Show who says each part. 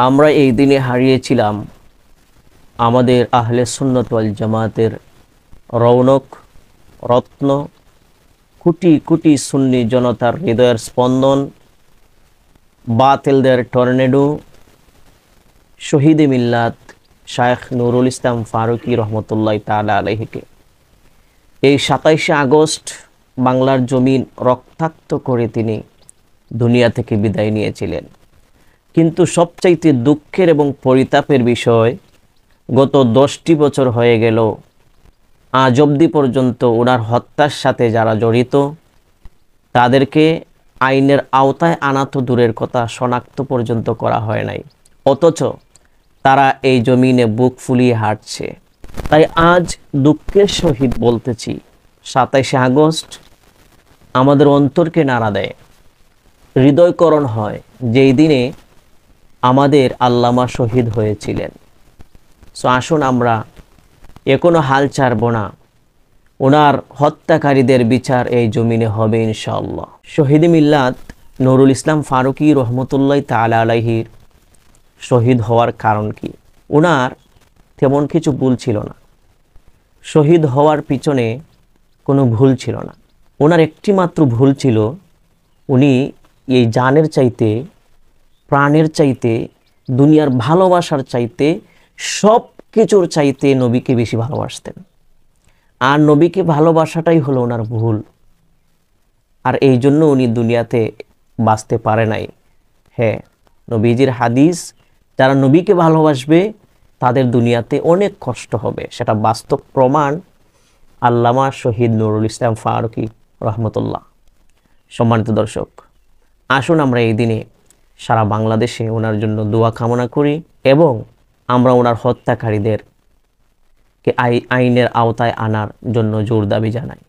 Speaker 1: আমরা এই দিনে হারিয়েছিলাম আমাদের আহলে সুন্নাত ওয়াল জামাতের রৌনক, রত্ন, কোটি কোটি সুন্নি জনতার হৃদয়ের স্পন্দন, বাতিলদের টর্নেডো, শহীদে মিল্লাত শায়েখ নুরুল ইসলাম ফারুকী রহমতুল্লাহ তাআলা আলাইহিকে এই 27শে আগস্ট বাংলার জমিন রক্তাক্ত করে তিনি দুনিয়া থেকে বিদায় নিয়েছিলেন। কিন্তু সবচাইতে দুঃখের এবং পরিতাপের বিষয়, গত 10টি বছর হয়ে গেল, আজ অবধি পর্যন্ত ওনার হত্যার সাথে যারা জড়িত তাদেরকে আইনের আওতায় আনা তো দূরের কথা, শনাক্ত পর্যন্ত করা হয় নাই। অথচ তারা এই জমিনে বুক ফুলিয়ে হাঁটছে। তাই আজ দুঃখের সহিত বলতেছি, 27শে আগস্ট আমাদের অন্তরকে নাড়া দেয়, হৃদয়করণ হয়, যেই দিনে আমাদের আল্লামা শহীদ হয়েছিলেন। সো আসুন আমরা এখনো হাল ছাড়ব না, ওনার হত্যাকারীদের বিচার এই জমিনে হবে ইনশাআল্লাহ। শহীদ মিল্লাত নুরুল ইসলাম ফারুকী রহমতুল্লাহ তাআলা আলাইহির শহীদ হওয়ার কারণ কি? ওনার তেমন কিছু ভুল ছিল না, শহীদ হওয়ার পিছনে কোনো ভুল ছিল না। ওনার একটি মাত্র ভুল ছিল, উনি এই জানের চাইতে, প্রাণের চাইতে, দুনিয়ার ভালোবাসার চাইতে, সব কিছুর চাইতে নবীকে বেশি ভালোবাসতেন। আর নবীকে ভালোবাসাটাই হলো ওনার ভুল। আর এই জন্য উনি দুনিয়াতে বাঁচতে পারে নাই। হ্যাঁ, নবীজির হাদিস, যারা নবীকে ভালোবাসবে তাদের দুনিয়াতে অনেক কষ্ট হবে, সেটা বাস্তব প্রমাণ আল্লামা শহীদ নুরুল ইসলাম ফারুকী রহমতুল্লাহ। সম্মানিত দর্শক, আসুন আমরা এই দিনে সারা বাংলাদেশে ওনার জন্য দোয়া কামনা করি এবং আমরা ওনার হত্যাকারীদেরকে আইনের আওতায় আনার জন্য জোর দাবি জানাই।